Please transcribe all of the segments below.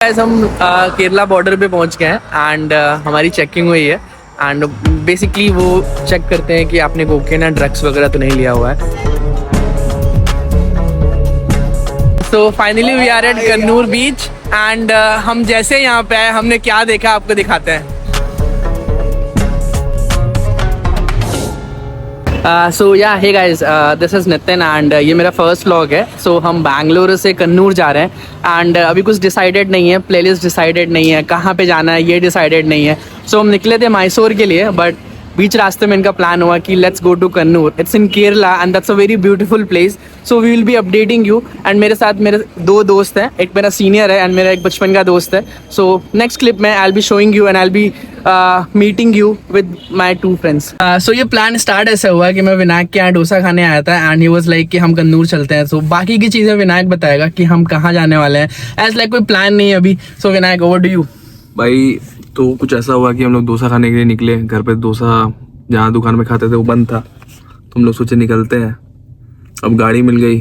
Guys हम Kerala border पे पहुंच गए हैं एंड हमारी चेकिंग हुई है एंड बेसिकली वो चेक करते हैं कि आपने कोकेन या ड्रग्स वगैरह तो नहीं लिया हुआ है। So finally we are at Kannur beach and हम जैसे यहाँ पे आए हमने क्या देखा आपको दिखाते हैं। So yeah hey guys, this is Nitin and ये मेरा फर्स्ट व्लॉग है। सो हम बैंगलोर से कन्नूर जा रहे हैं एंड अभी कुछ डिसाइडेड नहीं है, प्लेलिस्ट डिसाइडेड नहीं है, कहाँ पे जाना है ये डिसाइडेड नहीं है। सो हम निकले थे मैसूर के लिए बट बीच रास्ते में इनका प्लान हुआ कि let's go to Kannur. It's in Kerala and that's a very beautiful place. So we will be updating you and मेरे साथ मेरे दो दोस्त हैं, एक मेरा सीनियर है एंड मेरा एक बचपन का दोस्त है। सो नेक्स्ट क्लिप में I will be showing you and I will be meeting you with my 2 friends. So ये प्लान स्टार्ट ऐसा हुआ कि मैं विनायक के यहाँ डोसा खाने आया था एंड ही वाज लाइक कि हम कन्नूर चलते हैं। सो बाकी की चीज़ें विनायक बताएगा कि हम कहाँ जाने वाले हैं। एज लाइक कोई प्लान नहीं है अभी। सो विनायक, ओवर टू यू। भाई तो कुछ ऐसा हुआ कि हम लोग डोसा खाने के लिए निकले। घर पे डोसा जहाँ दुकान में खाते थे वो बंद था, तो हम लोग सोचे निकलते हैं। अब गाड़ी मिल गई,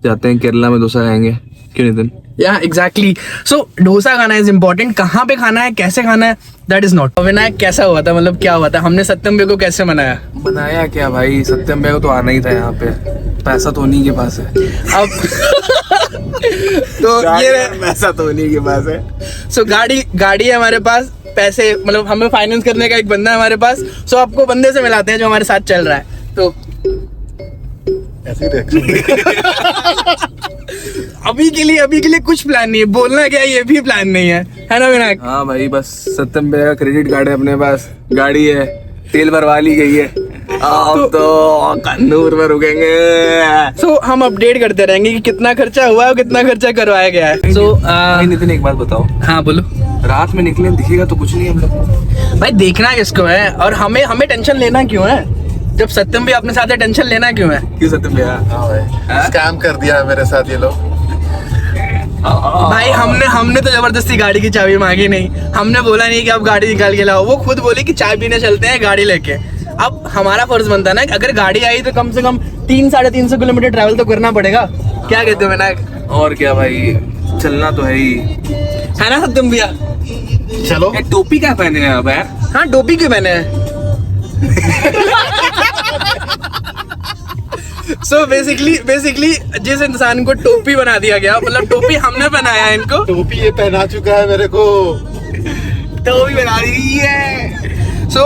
जाते हैं केरला में डोसा खाएंगे। क्यों नितिन? या एग्जैक्टली। सो डोसा खाना इज इम्पोर्टेंट, कहाँ पे खाना है, कैसे खाना है, दैट इज नॉट। विनायक कैसा हुआ था, मतलब क्या हुआ था, हमने सत्यम को कैसे मनाया? बनाया क्या भाई, सत्यम भाई को तो आना ही था यहाँ पे, पैसा तो उन्हीं के पास है। अब तो ये पैसा तो उन्हीं के पास है। सो गाड़ी है हमारे पास, पैसे मतलब हमें फाइनेंस करने का एक बंदा है हमारे पास। सो आपको बंदे से मिलाते हैं जो हमारे साथ चल रहा है। तो अभी के लिए कुछ प्लान नहीं है, बोलना क्या ये भी प्लान नहीं है ना विनायक? हाँ भाई, बस सत्यम भाई का क्रेडिट कार्ड है अपने पास, गाड़ी है, तेल भरवा ली गई है, अब तो कन्नूर में रुकेंगे। सो हम अपडेट करते रहेंगे कि कितना खर्चा हुआ है और कितना खर्चा करवाया गया है। सो नितिन एक बात बताओ। हाँ बोलो। रात में निकले दिखेगा तो कुछ नहीं हम लोग। भाई देखना किसको है और हमें टेंशन लेना क्यों है? जब सत्यम भी अपने साथ है, टेंशन लेना क्यों है? क्यों सत्यम भैया? हाँ भाई, स्कैम कर दिया है मेरे साथ ये लोग। भाई हमने तो जबरदस्ती गाड़ी की चाबी मांगी नहीं, हमने बोला नहीं कि आप गाड़ी निकाल के लाओ। वो खुद बोले कि चाय पीने चलते हैं गाड़ी लेके। अब हमारा फर्ज बनता है ना, अगर गाड़ी आई तो कम से कम 300-350 किलोमीटर ट्रैवल तो करना पड़ेगा। क्या कहते हो विनायक? और क्या भाई, चलना तो है ही, है ना सत्यम भैया? चलो। ये टोपी क्या पहने हैं अब यार? हाँ टोपी क्यों पहने हैं? सो बेसिकली जिस इंसान को टोपी बना दिया गया, मतलब टोपी हमने बनाया है इनको, टोपी ये पहना चुका है मेरे को, टोपी बना दी है। सो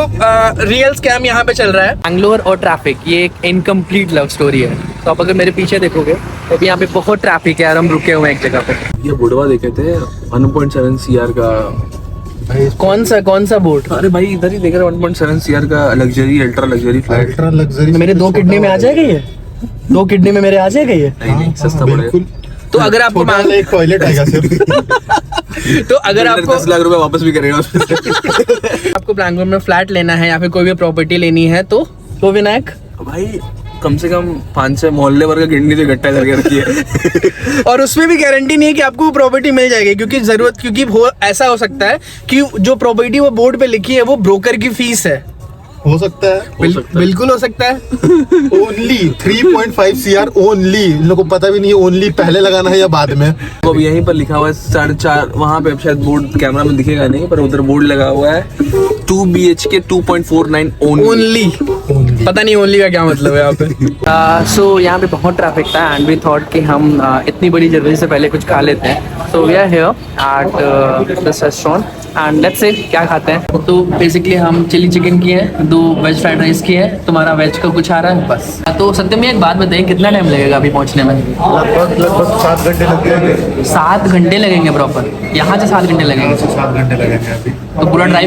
रियल स्कैम यहाँ पे चल रहा है। बैंगलोर और ट्रैफिक, ये एक इनकम्प्लीट लव स्टोरी है। तो आप अगर मेरे पीछे देखोगे तो अभी यहाँ पे बहुत ट्रैफिक है और हम रुके हुए हैं एक जगह पे। ये बुढ़वा देखे थे 1.7 CR का। कौन सा बोट? अरे भाई इधर ही देख रहे 1.7 CR का luxury, ultra luxury flight. Ultra luxury. मेरे 2 किडनी में आ जाएगा ये? 2 किडनी में मेरे आ जाएगा ये? नहीं, सस्ता पड़ेगा। तो अगर आपको मांग एक टॉयलेट आएगा सिर्फ। तो अगर आपको 10 लाख रुपए वापस भी करेगा आपको बैंगलोर में फ्लैट लेना है या फिर कोई भी प्रॉपर्टी लेनी है तो विनायक भाई कम से कम 5-6 मोहल्ले भर का गिरनी से इकट्ठा करके रखी है। और उसमें भी गारंटी नहीं है कि आपको प्रॉपर्टी मिल जाएगी, क्योंकि ऐसा हो सकता है कि जो प्रॉपर्टी वो बोर्ड पे लिखी है वो ब्रोकर की फीस है। हो सकता है, बिल्कुल हो सकता है। Only 3.5 CR only. इन लोगों को पता भी नहीं है ओनली पहले लगाना है या बाद में। तो अब यहीं पर लिखा हुआ है 4.5, वहाँ पे शायद बोर्ड कैमरा में दिखेगा नहीं, पर उधर बोर्ड लगा हुआ है 2 BHK 2.49 ओनली। पता नहीं ओनली का क्या मतलब है यहाँ पे। सो यहाँ पे बहुत ट्रैफिक था एंड वी थॉट कि हम इतनी बड़ी जर्नी से पहले कुछ खा लेते हैं। So we are here at this restaurant and let's say क्या खाते हैं। तो बेसिकली हम चिली चिकन की है, 2 वेज फ्राइड राइस की है, तुम्हारा वेज का कुछ आ रहा है बस। तो सत्यम भैया एक बात बताइए, कितना टाइम लगेगा अभी पहुँचने में? लगभग 7 घंटे लग जाएंगे। 7 घंटे लगेंगे प्रॉपर? यहाँ से 7 घंटे लगेंगे? 7 घंटे लगेंगे अभी।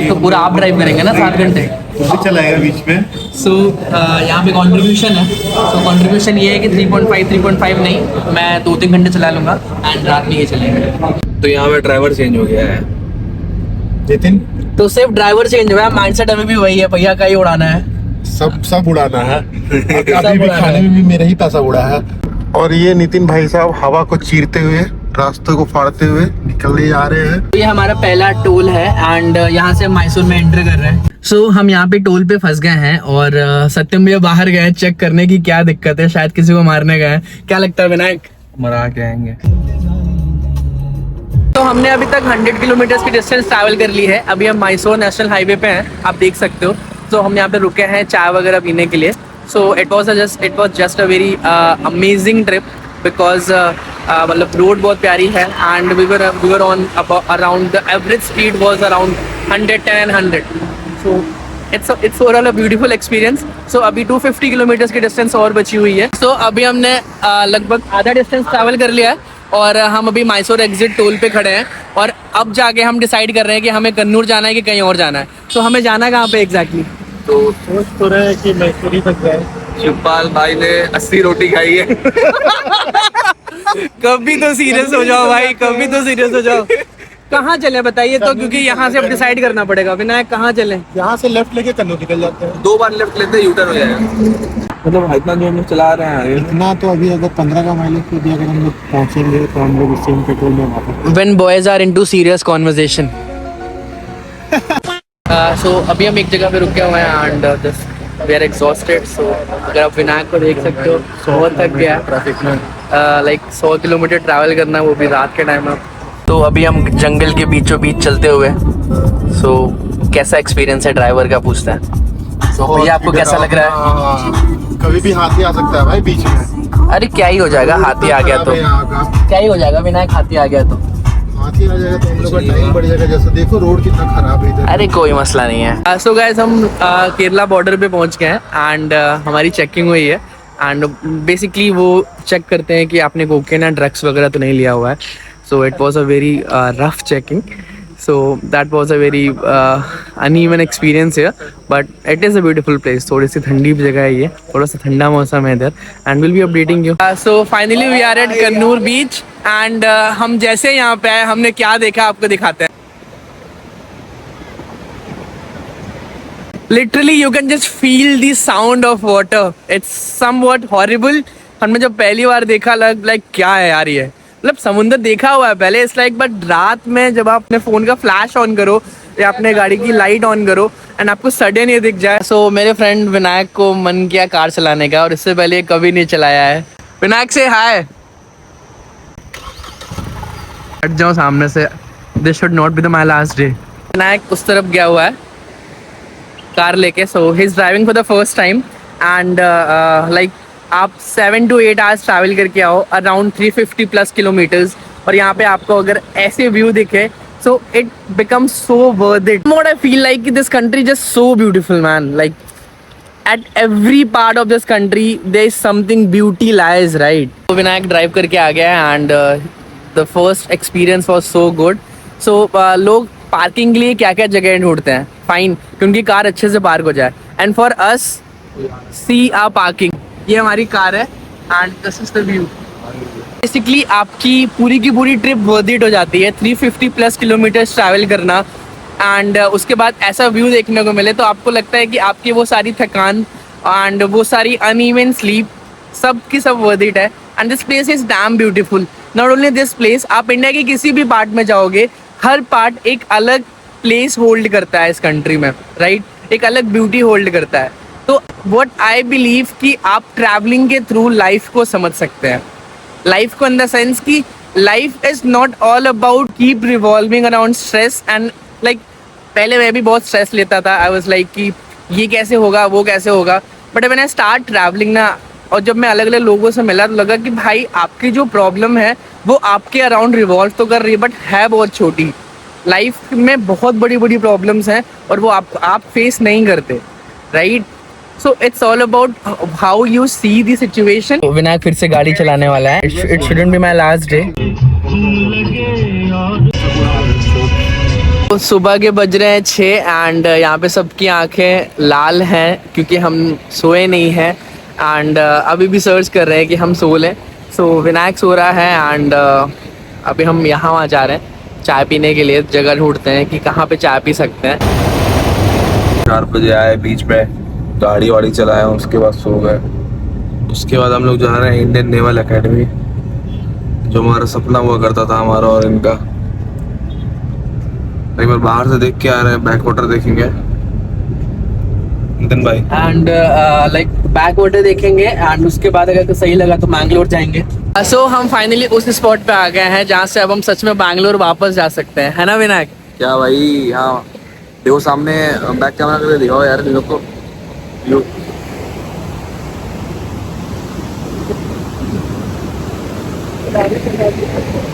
तो पूरा आप ड्राइव करेंगे ना 7 घंटे? भी चलाएगा बीच में। सो यहाँ पे कॉन्ट्रीब्यूशन है। सो कॉन्ट्रीब्यूशन ये है कि 3.5 नहीं, मैं 2-3 घंटे चला लूँगा एंड रात में ये चलेंगे। तो यहाँ पे ड्राइवर चेंज हो गया है नितिन। तो सिर्फ ड्राइवर चेंज हुआ है, माइंडसेट अभी भी वही है, भैया का ही उड़ाना है। सब उड़ाना है। अभी भी खाने में भी मेरा ही पैसा उड़ा है। और ये नितिन भाई साहब हवा को चीरते हुए, रास्ते को फाड़ते हुए निकलने जा रहे हैं। तो ये हमारा पहला टोल है एंड यहाँ से मैसूर में एंटर कर रहे हैं। सो हम यहाँ पे टोल पे फंस गए हैं और सत्यम भैया बाहर गए चेक करने की क्या दिक्कत है, शायद किसी को मारने गए हैं। क्या लगता है विनायक? मरा के आएंगे। तो हमने अभी तक 100 किलोमीटर की डिस्टेंस ट्रैवल कर ली है। अभी हम मैसूर नेशनल हाईवे पे हैं, आप देख सकते हो। तो हम यहाँ पे रुके हैं चाय वगैरह पीने के लिए। So it was just a very amazing trip because मतलब रोड बहुत प्यारी है and we were on around the average speed was around 110 and 100. So it's overall a beautiful experience. So अभी 250 किलोमीटर की डिस्टेंस और बची हुई है। सो अभी हमने लगभग आधा डिस्टेंस ट्रैवल कर लिया है और हम अभी मैसूर एग्जिट टोल पे खड़े हैं और अब जाके हम डिसाइड कर रहे हैं कि हमें कन्नूर जाना है कि कहीं और जाना है। तो हमें जाना कहाँ पे एग्जैक्टली? तो सोच तो रहे हैं कि मैसूर ही तक जाए। शिवपाल भाई ने 80 रोटी खाई है। कभी तो सीरियस हो जाओ भाई, कभी तो सीरियस हो जाओ। कहाँ चले बताइए तो, क्योंकि यहाँ से अब डिसाइड करना पड़ेगा। विनायक कहाँ चले? यहाँ से लेफ्ट लेके कन्नूर निकल जाते हैं। 2 बार लेफ्ट लेते यू टर्न हो जाएगा। मतलब इतना जो हम लोग चला रहे हैं इतना तो अभी अगर 15 का माइलेज पे भी अगर हम लोग पहुंचेंगे तो हम लोग सेम पेट्रोल में वापस। When boys are into serious conversation. So अभी हम एक जगह पे रुके हुए हैं एंड वी आर एग्जॉस्टेड। सो अगर आप विनायक को देख सकते हो बहुत थक गया ट्रैफिक में। लाइक 100 किलोमीटर ट्रैवल करना है, वो भी रात के टाइम में। तो अभी हम जंगल के बीचों बीच चलते हुए। सो कैसा एक्सपीरियंस है ड्राइवर का, पूछता है। तो भैया आपको कैसा लग रहा है? कभी भी हाथी आ सकता है भाई बीच में। अरे क्या ही हो जाएगा, हाथी आ गया तो क्या ही हो जाएगा विनायक, हाथी आ गया तो हाथी आ जाएगा तो हम लोग का टाइम बढ़ जाएगा। जैसे देखो रोड कितना खराब है इधर। अरे कोई मसला नहीं है। सो गाइस हम केरला बॉर्डर पे पहुंच गए हैं एंड हमारी चेकिंग हुई है एंड बेसिकली वो चेक करते हैं कि आपने कोकेन या ड्रग्स वगैरह तो नहीं लिया हुआ है। So it was a very rough checking. So that was a very uneven experience here, but it is a beautiful place. थोड़ी सी ठंडी जगह है ये, थोड़ा सा ठंडा मौसम है इधर and we'll be updating you. So finally we are at Kannur beach and हम जैसे यहाँ पे आए हमने क्या देखा आपको दिखाते हैं। Literally you can just feel the sound of water. It's somewhat horrible. हमने जब पहली बार देखा like क्या है यार ये, मतलब समुंदर देखा हुआ है पहले इट्स लाइक, बट रात में जब आप अपने फोन का फ्लैश ऑन करो या अपने गाड़ी की लाइट ऑन करो एंड आपको सडन ये दिख जाए। सो मेरे फ्रेंड विनायक को मन किया कार चलाने का और इससे पहले कभी नहीं चलाया है। विनायक से हाय, हट जाओ सामने से, this should not be the my last day. Vinayak उस तरफ गया हुआ है कार लेके। So he is driving for the first time and like आप 7 to 8 आवर्स ट्रैवल करके आओ अराउंड 350 प्लस किलोमीटर्स और यहाँ पे आपको अगर ऐसे व्यू दिखे so it becomes so worth it. What I feel like this country just so beautiful man, like at every part of this country there is something beauty lies right. तो Vinayak drive करके आ गया and the first experience was so good. So लोग parking के लिए क्या क्या जगह ढूंढते हैं, फाइन कि उनकी कार अच्छे से पार्क हो जाए and for us see our parking. ये हमारी कार है and this is the view. Basically आपकी पूरी की पूरी ट्रिप वर्थ इट हो जाती है 350 प्लस किलोमीटर ट्रैवल करना एंड उसके बाद ऐसा व्यू देखने को मिले तो आपको लगता है कि आपकी वो सारी थकान एंड वो सारी अनइवन स्लीप सब की सब वर्थ इट है। And this place is damn beautiful. Not only this place, आप इंडिया के किसी भी पार्ट में जाओगे हर पार्ट एक अलग प्लेस होल्ड करता है इस कंट्री में राइट, एक अलग ब्यूटी होल्ड करता है। तो व्हाट आई बिलीव कि आप ट्रैवलिंग के थ्रू लाइफ को समझ सकते हैं। लाइफ को इन द सेंस कि life is not all about keep revolving around stress and like पहले मैं भी बहुत स्ट्रेस लेता था। आई वाज लाइक कि ये कैसे होगा वो कैसे होगा, but when I start travelling ना और जब मैं अलग अलग लोगों से मिला तो लगा कि भाई आपकी जो प्रॉब्लम है वो आपके अराउंड रिवॉल्व तो कर रही है बट है बहुत छोटी। लाइफ में बहुत बड़ी बड़ी प्रॉब्लम्स हैं और वो आप फेस नहीं करते right. So it's all about how you see the situation. तो विनायक फिर से गाड़ी चलाने वाला है। It shouldn't be my last day. तो सुबह के बज रहे हैं 6 एंड यहाँ पे सबकी आंखें लाल हैं क्योंकि हम सोए नहीं हैं एंड अभी भी सर्च कर रहे हैं कि हम सो लें। सो विनायक सो रहा है एंड अभी हम यहाँ वहाँ जा रहे हैं चाय पीने के लिए, जगह ढूंढते हैं कि कहाँ पे चाय पी सकते हैं। 4 बजे आए, बीच में गाड़ी वाड़ी चलाया, उसके बाद सो गए। उसके बाद हम लोग जा रहे हैं इंडियन नेवल एकेडमी, जो हमारा सपना हुआ करता था हमारा और इनका। एक बार बाहर से देख के आ रहे हैं, बैक वाटर देखेंगे नितिन भाई एंड लाइक बैक वाटर देखेंगे एंड उसके बाद अगर सही लगा तो मैंगलोर जाएंगे। सो हम फाइनली उस स्पॉट पे आ गए हैं जहाँ से अब हम सच में बैंगलोर वापस जा सकते हैं, है ना विनायक? क्या भाई, हाँ देखो सामने बैक कैमरा करके दिखाओ यार इन लोग को व्यू।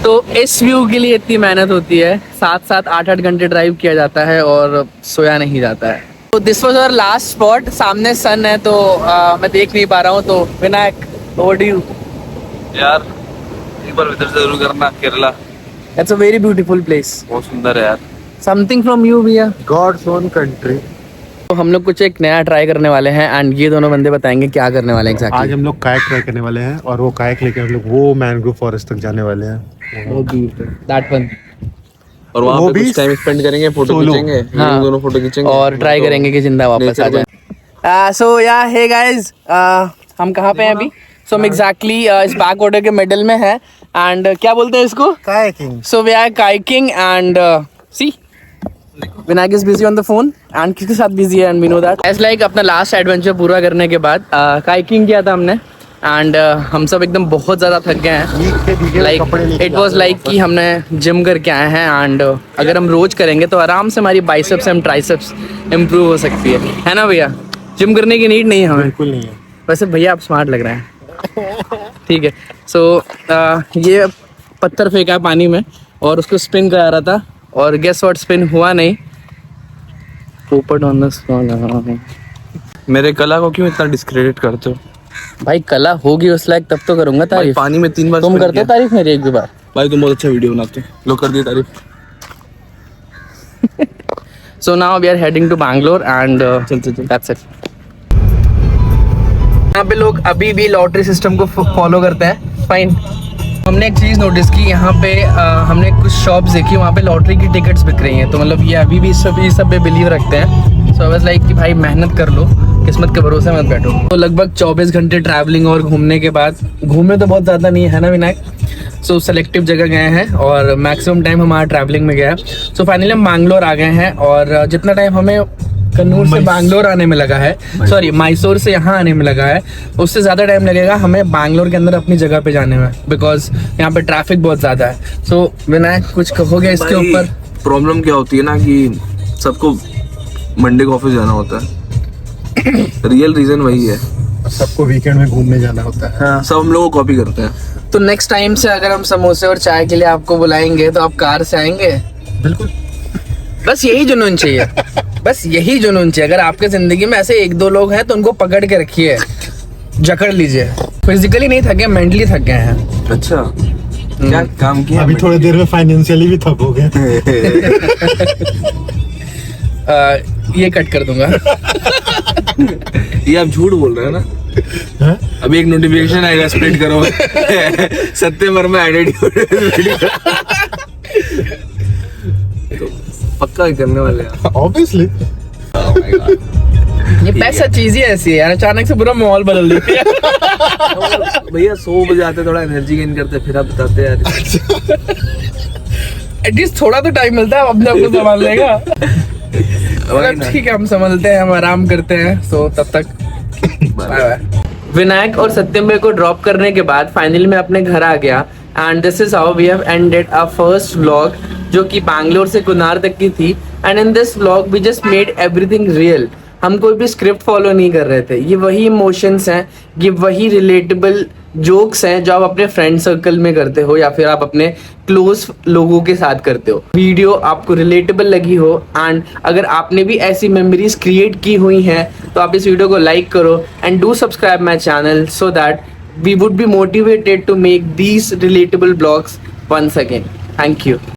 तो इस व्यू के लिए इतनी मेहनत होती है, 7-7 8-8 घंटे ड्राइव किया जाता है और सोया नहीं जाता है। तो this was our last spot. सामने सन है तो मैं देख नहीं पा रहा हूँ। तो विनायक, व्हाट डू यू? यार एक बार विजिट जरूर करना Kerala, it's a very beautiful place. बहुत सुंदर है यार। समथिंग फ्रॉम यू भैया। God's own country. तो हम लोग कुछ एक नया ट्राई करने वाले हैं एंड ये दोनों बंदे बताएंगे क्या करने वाले हैं आज एग्जैक्टली। हम लोग कायक ट्राई करने वाले हैं और वो कायक लेके हम लोग वो मैंग्रोव फॉरेस्ट तक जाने वाले हैं। That one. और वहाँ वो पे भी कुछ टाइम स्पेंड करेंगे, फोटो solo। खींचेंगे, हाँ। हम दोनों फोटो खींचेंगे और ट्राई करेंगे कि जिंदा वापस आ जाए। सो या हे गाइस, हम कहाँ पे हैं अभी? सो हम एग्जैक्टली इस बैक वाटर के मिडल में है एंड क्या बोलते हैं इसको? Kayaking. So we are kayaking and see Vinayak is busy on the phone and किसके साथ बिजी है and we know that. As like अपना लास्ट एडवेंचर पूरा करने के बाद काइकिंग किया था हमने एंड हम सब एकदम बहुत ज़्यादा थक गए हैं। लाइक इट वाज लाइक कि हमने जिम करके आए हैं एंड अगर हम रोज करेंगे तो आराम से हमारी बाइसेप्स एंड ट्राइसेप्स इम्प्रूव हो सकती है ना भैया? जिम करने की नीड नहीं है हमें। बिल्कुल नहीं है। वैसे भैया आप स्मार्ट लग रहे हैं। ठीक है। सो ये पत्थर फेंका पानी में और उसको स्पिन करा रहा था और गेस व्हाट, स्पिन हुआ नहीं। पोपट ऑन द स्पॉट। मेरे कला को क्यों इतना डिस्क्रेडिट करते हो भाई कला होगी उस लायक तब तो करूंगा भाई? तारीफ। पानी में 3 बार तुम spin करते हो किया। तारीफ मेरी एक भी बार? भाई तुम बहुत अच्छा वीडियो बनाते हो, लोग कर दिए तारीफ। So now we are heading to Bangalore and that's it. यहाँ पे लोग अभी भी लॉटरी सिस्टम को फॉलो करते हैं। फाइन। हमने एक चीज़ नोटिस की, यहाँ पे हमने कुछ शॉप्स देखी, वहाँ पे लॉटरी की टिकट्स बिक रही हैं। तो मतलब ये अभी भी इस सब पे बिलीव रखते हैं। सो आई वाज लाइक कि भाई मेहनत कर लो, किस्मत के भरोसे मत बैठो। तो लगभग 24 घंटे ट्रैवलिंग और घूमने के बाद, घूमे तो बहुत ज़्यादा नहीं है ना विनायक? सो सेलेक्टिव जगह गए हैं और मैक्सिमम टाइम हमारा ट्रैवलिंग में गया है। सो फाइनली हम बैंगलोर आ गए हैं और जितना टाइम हमें कन्नूर से बैंगलोर आने में लगा है, सॉरी मैसूर से यहाँ आने में लगा है, उससे ज़्यादा टाइम लगेगा हमें बैंगलोर के अंदर अपनी जगह पे जाने में, बिकॉज यहाँ पे ट्रैफिक बहुत ज़्यादा है। सो विनायक कुछ कहोगे इसके ऊपर? प्रॉब्लम क्या होती है ना कि सबको मंडे को ऑफिस जाना होता है। रियल रीजन वही है, सबको वीकेंड में घूमने जाना होता है। हाँ। सब हम लोग को कॉपी करते हैं। तो नेक्स्ट टाइम से अगर हम समोसे और चाय के लिए आपको बुलाएंगे तो आप कार से आएंगे? बिल्कुल। बस यही जुनून चाहिए। बस यही जुनून चाहिए। अगर आपके जिंदगी में ऐसे 1-2 लोग हैं तो उनको पकड़ के रखिए, जकड़ लीजिए। फिजिकली नहीं थके, मेंटली थक गए हैं। अच्छा क्या काम किया? अभी थोड़ी देर में फाइनेंशियली भी थकोगे। ये कट कर दूंगा। ये आप झूठ बोल रहे हैं ना? हाँ? अभी एक नोटिफिकेशन आएगा, स्प्लिट करो। सत्यम वर्मा एडिट। तो पक्का ही करने वाले हैं। ऑब्वियसली। Oh my God। ये पैसा चीज ही ऐसी है यार, अचानक से पूरा माहौल बदल देती है। भैया 100 बजे आते, थोड़ा एनर्जी गेन करते, फिर आप बताते यार। एटलीस्ट थोड़ा तो टाइम मिलता है अपने आप को संभालने का। ठीक है, हम संभलते हैं, हम आराम करते हैं। सो तब तक बाय बाय। विनायक और सत्यम भाई को ड्रॉप करने के बाद फाइनली मैं अपने घर आ गया and this is how we have ended our first vlog, जो कि बैंगलोर से कुनार तक की थी। And in this vlog we just made everything real. हम कोई भी स्क्रिप्ट फॉलो नहीं कर रहे थे। ये वही इमोशंस हैं, ये वही रिलेटेबल जोक्स हैं जो आप अपने फ्रेंड सर्कल में करते हो या फिर आप अपने क्लोज लोगों के साथ करते हो। वीडियो आपको रिलेटेबल लगी हो एंड अगर आपने भी ऐसी मेमोरीज क्रिएट की हुई हैं तो आप इस वीडियो को लाइक करो and do subscribe my channel so that we would be motivated to make these relatable vlogs once again. Thank you.